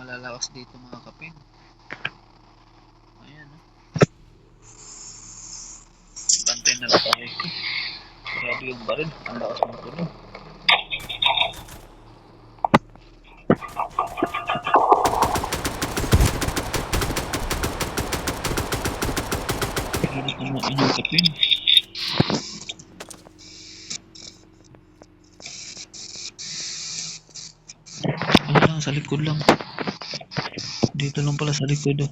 malalakas dito mga kapin. Ayan, no? Bantay na lang tayo. Grabe yung baril. Ang lakas ng tuloy. Hirap naman ang kapin. Ano lang, sa likod lang. Dito lang pala sa likod. Oh.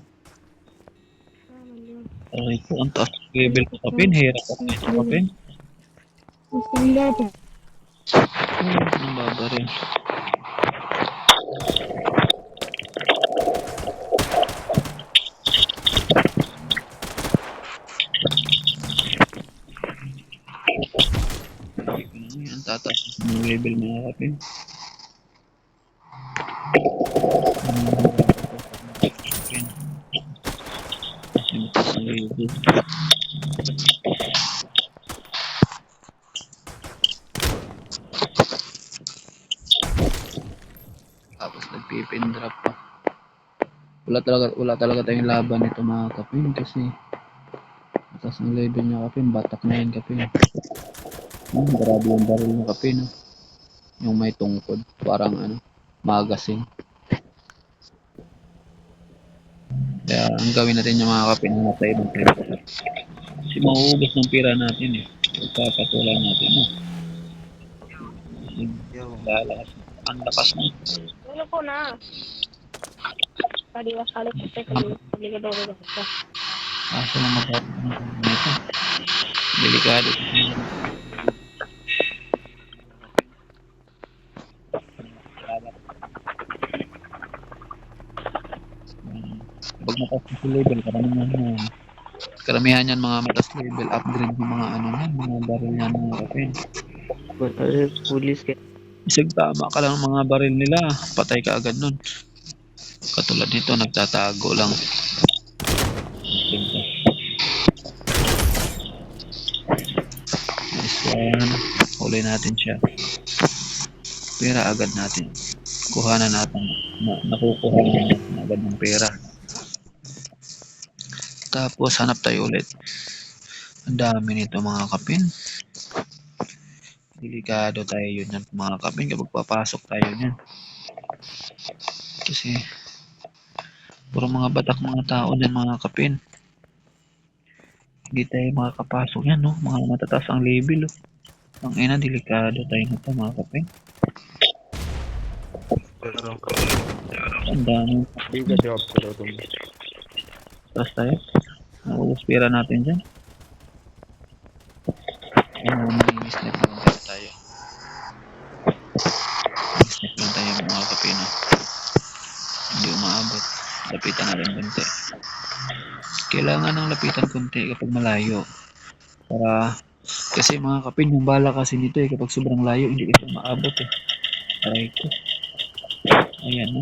Aray ko, ang taas level ko kapin. Hirap ako ito kapin. Ang babaril. Ang tataas ng level mga kapin. Tapos nagpipin drop pa. Wala talaga tayong laban nito mga kapin kasi mataas ang level niya kapin, batak na yan kapin. Grabe yung baril niya kapin. No? Yung may tungkod, parang magazine. Kaya ang gawin natin yung mga kapin, namatay ng pera. Kasi mauubos ng pera natin eh. Pagpapatulan natin no. Lalakas. Ang lakas mo. Ano po na? Kadiwas kali ko tayo delikado ka. Asa na magkakaroon nito. Delikado. Pag mataas na level, karamihan yan mga mataas level, upgrade yung mga mga baril yan mga kapin. Pulis ka. Isig tama ka lang mga baril nila, patay ka agad nun. Katulad nito, nagtatago lang. Nice one. Huli natin siya. Pera agad natin. Kuha na natin. Nakukuha na natin agad ng pera. Tapos hanap tayo ulit. Ang dami nito mga kapin. Delikado tayo yun yan mga kapin kapag papasok tayo niyan. Kasi puro mga batak mga tao din mga kapin. Hindi tayo makakapasok yan no. Mga matataas ang level oh. Ang ina, delikado tayo nito mga kapin. Ang dami. Tapos tayo. Naubos pera natin dyan. Mag-snap lang tayo. Mag-snap lang tayo mga kapin. Hindi umaabot. Lapitan natin konti. Kailangan ng lapitan konti kapag malayo. Para, kasi mga kapin, yung bala kasi nito kapag sobrang layo, hindi kasi maabot eh. Aray ko. Ayan no.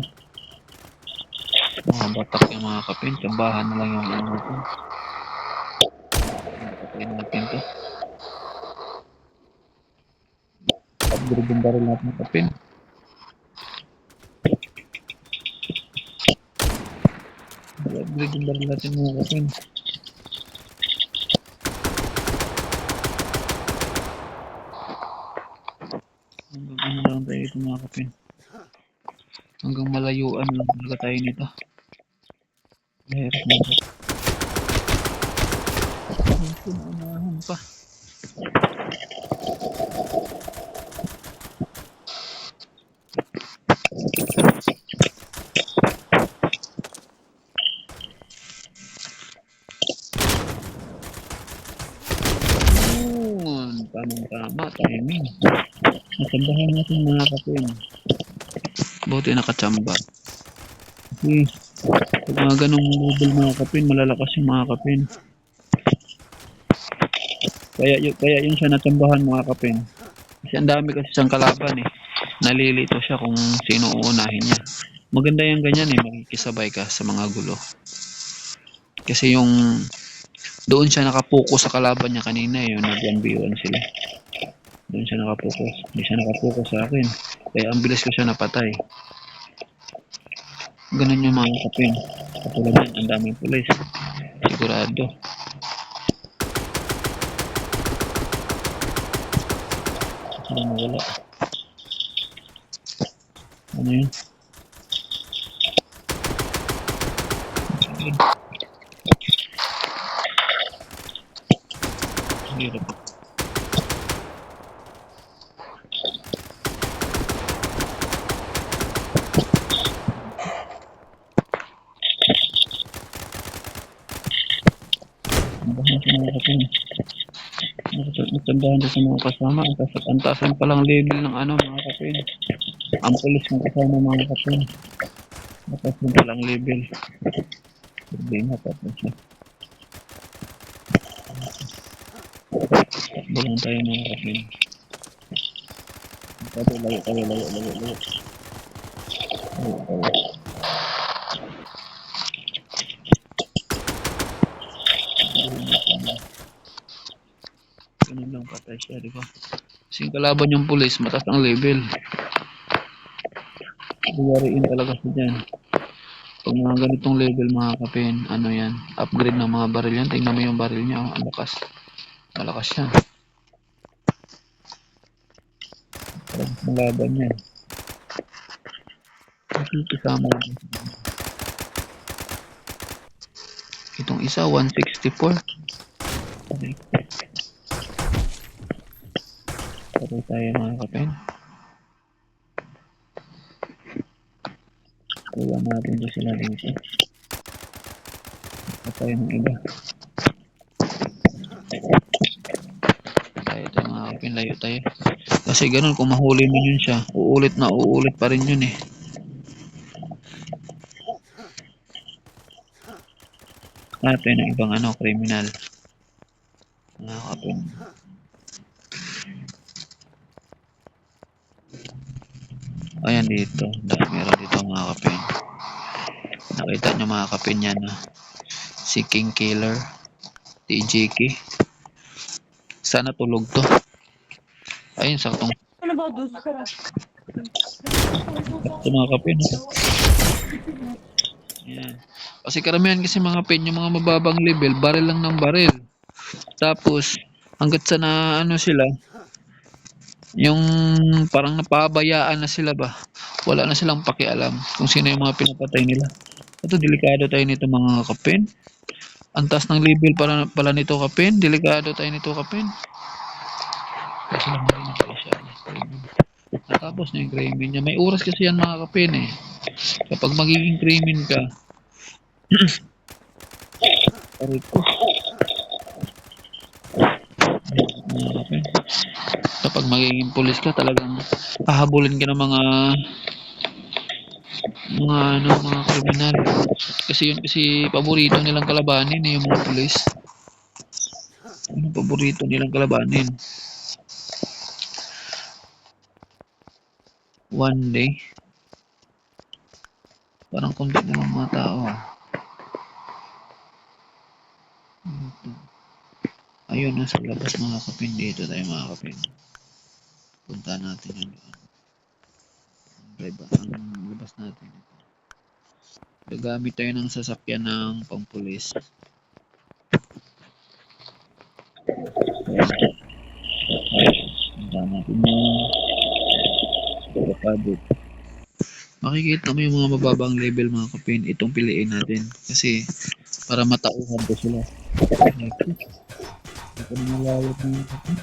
Mga batak yung mga kapin. Tambahan na lang yung natin. Patayin natin to. Upgrade yung baril natin ng kapin. Upgrade yung baril natin mga kapin. Hanggang ano lang tayo ito mga kapin. Hanggang malayuan lang talaga tayo nito. Mahirap na ito. Pinaunahan pa. Tama, timing. Natambahan natin mga kapin. Buti nakachamba. Kasi pag mga ganong level mga kapin, malalakas yung mga kapin. Kaya yung siya natambahan mga kapin. Kasi ang dami kasi siyang kalaban eh. Nalilito siya kung sino uunahin niya. Maganda yung ganyan eh, makikisabay ka sa mga gulo. Kasi yung doon siya nakapokus sa kalaban niya kanina eh, yung nag-1v1 sila. Doon siya nakapokus. Hindi siya nakapokus sa akin. Kaya ang bilis ko siya napatay. Ganun yung mga kapin. Katulad yan, ang daming pulis. Sigurado. Sila nawala. Ano yun? Hirap. Natandahan sa mga kasama. Ang taas lang palang level ng ano mga kapin. Ang pulis ng kasama mga kapin. Mataas lang palang level. Problema tapos siya. Takbo lang tayo mga kapin. Layo tayo. Ganun lang patay siya, di ba? Kasi kalaban yung pulis, mataas ang level. Buyariin talaga siya dyan. Pag mga ganitong level mga kapin, ano yan, upgrade ng mga baril yan. Tingnan mo yung baril niya, ang lakas. Malakas yan. Talagang malaban yan. Kasama yan. Itong isa, 164. Okay. Patay tayo mga kapin. Kuha natin doon sila dito. Patay ng iba. Tayo mga kapin, layo tayo. Kasi ganun, kung mahuli mo yun siya, uulit pa rin yun eh. Natin ang ibang ano, kriminal. Mga kapin. Ayan dito. Meron dito mga kapin. Nakita nyo mga kapin yan. Si King Killer. TJK. Sana tulog to. Ayun, saktong. Ano ba dos? Ito mga kapin. Ayan. Kasi karamihan kasi mga kapin, yung mga mababang level, baril lang ng baril. Tapos, hanggat sa na ano sila, yung parang napabayaan na sila ba, wala na silang pakialam kung sino yung mga pinapatay nila. Ito, delikado tayo nito mga kapin. Ang taas ng level pala nito kapin. Delikado tayo nito kapin. Kasi naman na tayo siya. Natapos na yung krimen niya. May oras kasi yan mga kapin eh. Kapag magiging krimen ka, aray ko. Mga kapin. Kapag magiging pulis ka, talagang hahabulin ka ng mga kriminal. Kasi yun kasi paborito nilang kalabanin eh, yung mga pulis. Ano paborito nilang kalabanin? One day. Parang konti na lang mga tao. Ayun, nasa labas mga kapin. Dito tayo mga kapin. Punta natin yun. Ang labas natin. Gagamit tayo ng sasakyan ng pampulis. Punta natin yung kapabot. Makikita mo yung mga mababang level mga kapin. Itong piliin natin. Kasi para matauhan ko sila. Hindi ko na malayat mga kapin.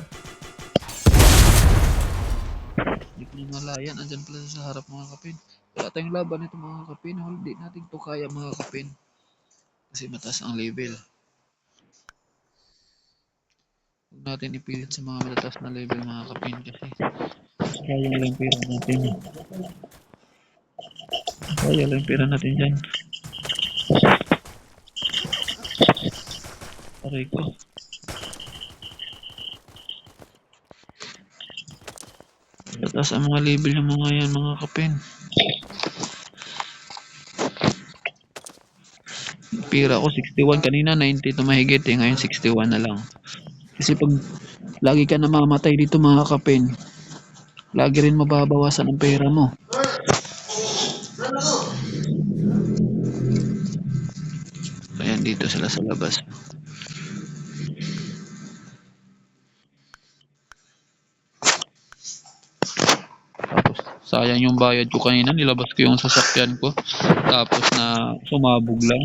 Hindi ko na malayan. Andyan pala sa harap mga kapin. Wala tayong laban ito mga kapin. Hindi natin to kaya mga kapin. Kasi mataas ang level. Huwag natin ipilit sa mga matataas na level mga kapin. Kasi kaya lang pera natin. Kaya lang pera natin dyan. Aray ko. Mataas ang mga level ng mga yan mga kapin. Pira ko 61 kanina, 90 to mahigit eh. Ngayon 61 na lang. Kasi pag lagi ka namamatay dito mga kapin, lagi rin mababawasan ang pera mo. Nandito sila sa labas. Tapos, sayang yung bayad ko kanina. Nilabas ko yung sasakyan ko. Tapos na sumabog lang.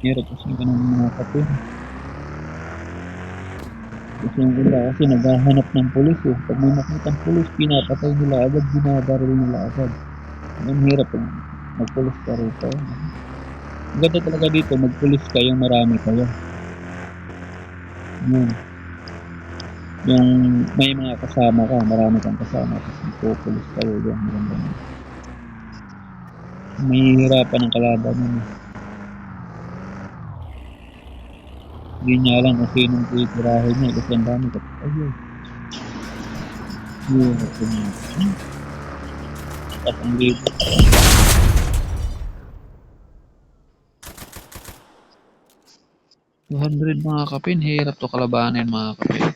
Hirap kasi ganun mga kapin. Kasi yung iba kasi naghahanap ng pulis eh. Pag may nakita ng pulis, pinapatay nila agad, binabaril nila agad. Ang hirap pag magpulis ka rito. Ang ganda talaga dito, magpulis ka yung marami kayo. Yun. Yung may mga kasama ka, marami kang kasama, tapos magpupulis kayo dyan. May hirapan ng kalaban yun. Hindi niya alam kung sinong titirahin niya kasi ang dami kasi ayun. Yun, ako niya. Tapos ang libo. 200 mga kapin, hirap to kalabanin mga kapin.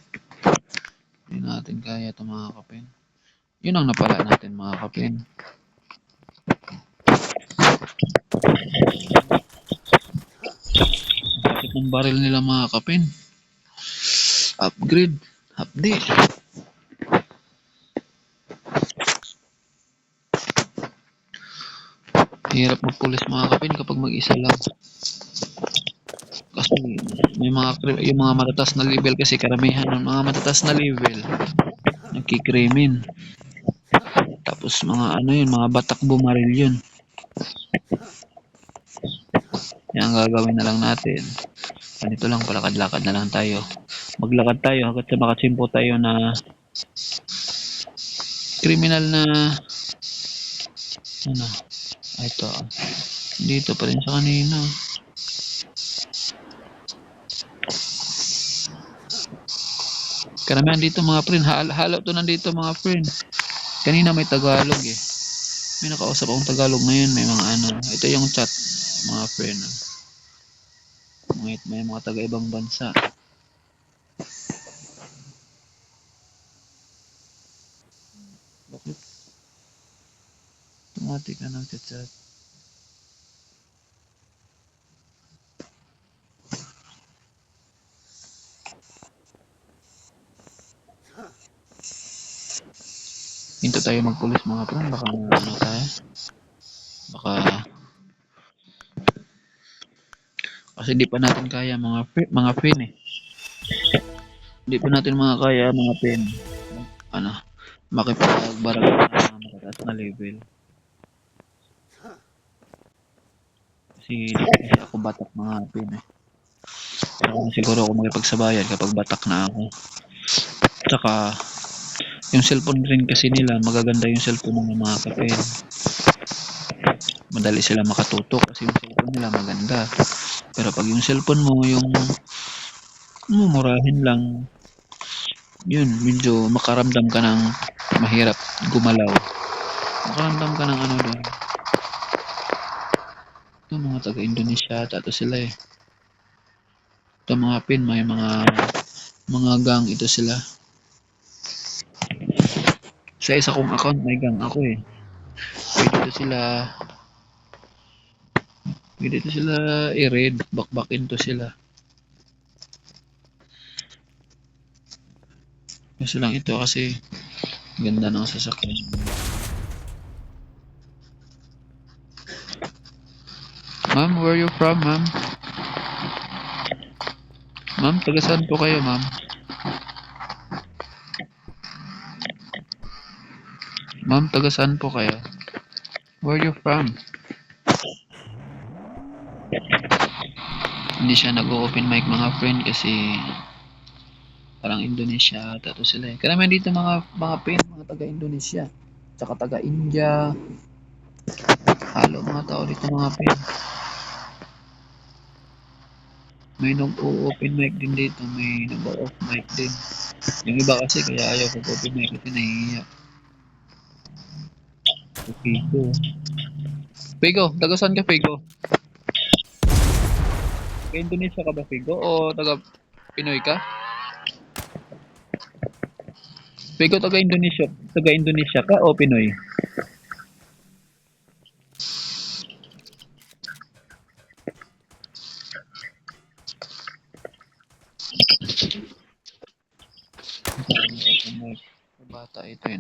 Hindi natin kaya to mga kapin. Yun ang napala natin mga kapin. Sakit ng baril nila mga kapin. Upgrade, update. Hirap magpulis mga kapin kapag mag-isa lang. Kasi may yung mga matatas na level kasi karamihan ng mga matatas na level nagkikrimen. Tapos mga ano yun, mga batak bumaril yun. Yan ang gagawin na lang natin. Ganito lang, palakad-lakad na lang tayo. Maglakad tayo hanggat sa makatsimpo tayo na kriminal na ano, ito. Dito pa rin sa kanina. Karamihan dito mga friend, halo to nandito mga friend. Kanina may Tagalog eh. May nakausap akong Tagalog ngayon, may mga ano. Ito yung chat mga friend. May mga taga-ibang bansa. Bakit? Automatic na nag-chat. Hinto tayo magpulis mga friend, baka ano tayo. Baka kasi di pa natin kaya mga friend eh. Di pa natin mga kaya mga friend. Ano, makipagbarag sa mga matataas na level. Kasi ako batak mga friend eh. Siguro ako makipagsabayan kapag batak na ako. Tsaka yung cellphone rin kasi nila, magaganda yung cellphone ng mga kapatid. Madali sila makatutok kasi yung cellphone nila maganda. Pero pag yung cellphone mo, yung mumurahin lang, yun, medyo makaramdam ka ng mahirap gumalaw. Makaramdam ka ng ano doon. Ito mga taga-Indonesia, tato sila eh. Ito mga pin, may mga gang ito sila. Sa isa kong account may gang ako eh. Pwede ito sila i-raid, bakbakin to sila. Gusto lang ito kasi ganda ng sasakyan. Ma'am, where you from, ma'am? Ma'am, taga saan po kayo, ma'am? Ma'am, taga saan po kayo? Where you from? Hindi siya nag-open mic mga friend kasi parang Indonesia tato sila eh. Karamihan dito mga pin, mga taga-Indonesia, tsaka taga-India. Halo mga tao dito mga pin. May nag-open mic din dito, may nag-off mic din. Yung iba kasi kaya ayaw mag-open mic kasi nahihiya. Figo. Figo, taga saan ka Figo? Taga Indonesia ka ba Figo o taga Pinoy ka? Figo taga Indonesia ka o Pinoy? ata ito eh.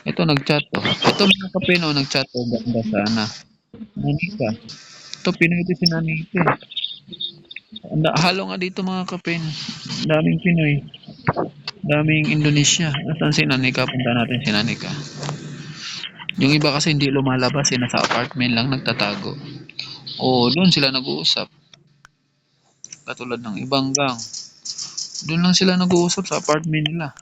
Ito nag-chat to. Ito mga kapino nag-chat to. Ganda sana. Nanika. Ito Pinoy ito si Nanita. Halo nga dito mga kapin. Daming Pinoy. Daming Indonesia. Asan si Nanika? Punta natin si Nanika. Yung iba kasi hindi lumalabas. Nasa apartment lang nagtatago. Oo, doon sila nag-uusap. Katulad ng ibang gang. Doon lang sila nag-uusap sa apartment nila.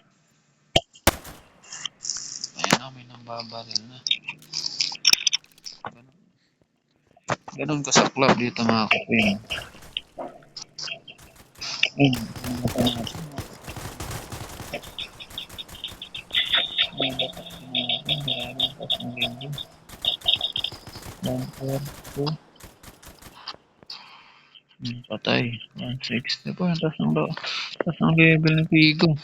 Ayan na, may nambabaril na. Ganun ka sa club dito mga kapin. Ayun, mga kapin. Patay. 160 po. Tapos ng level ni Pigo.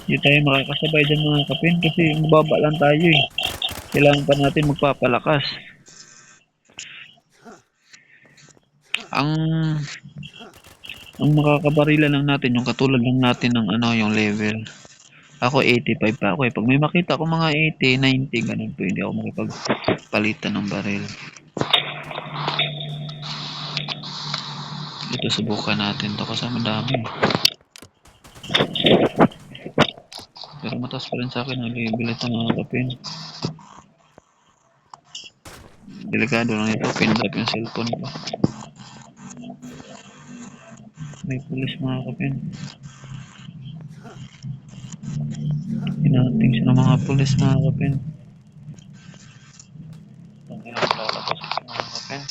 Hindi tayo makakasabay dyan mga kapin kasi mababa lang tayo eh. Kailangan pa natin magpapalakas. Ang makakabarila lang natin yung katulad lang natin ng yung level. Ako 85 pa ako eh. Pag may makita ko mga 80, 90 ganun po, hindi ako makipagpalitan ng baril. Ito subukan natin to kasi madami. Pero mataas pa rin sa akin ang level ito mga kapin. Delikado lang ito, pindrop yung cellphone ko. May pulis mga kapin. Hinating siya ng mga pulis mga kapin. Ang ilang lalabas ito mga kapin.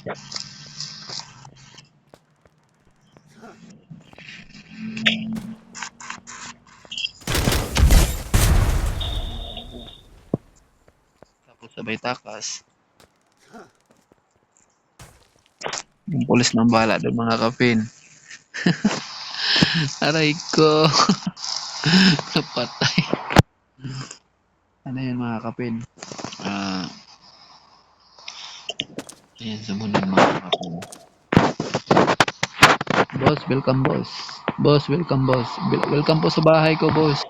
Tapos sabay takas. Yung pulis ng bala doon mga kapin. Aray ko. Napatay. Ano yun mga kapin? Ayan, sumunod mga kapin. Boss, welcome boss. Boss, welcome boss. Welcome po sa bahay ko boss.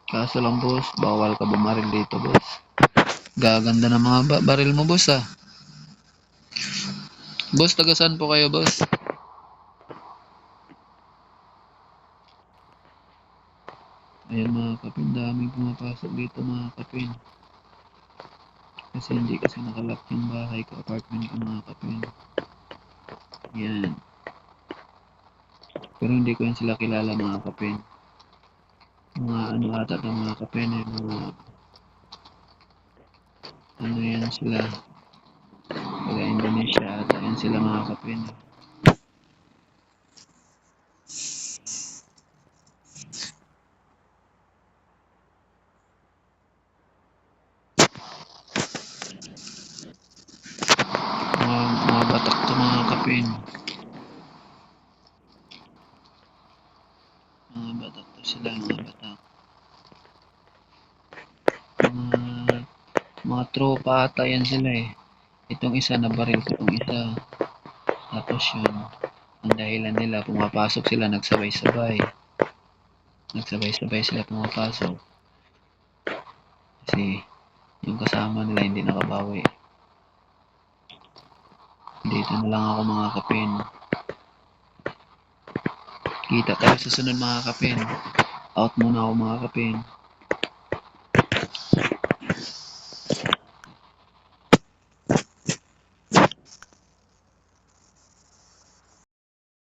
Kaso lang boss, bawal ka bumaril dito boss. Gaganda ng mga baril mo boss ah. Boss, taga saan po kayo boss? Ayan mga kapin, daming pumapasok dito mga kapin. Kasi hindi kasi nakalock yung bahay ko, apartment ko mga kapin. Yan. Pero hindi ko yan sila kilala mga kapin. Mga ano ata ng mga kapin, mga ano yan sila. Taga Indonesia ata yan sila mga kapin. Mga batak to mga kapin. Mga batak to sila, mga batak. Mga tropa ata yan sila eh. Itong isa nabaril ko itong isa. Tapos yun, ang dahilan nila, pumapasok sila nagsabay-sabay. Nagsabay-sabay sila pumapasok. Kasi yung kasama nila hindi nakabawi. Dito na lang ako mga kapin. Kita tayo sa sunod mga kapin. Out muna ako mga kapin.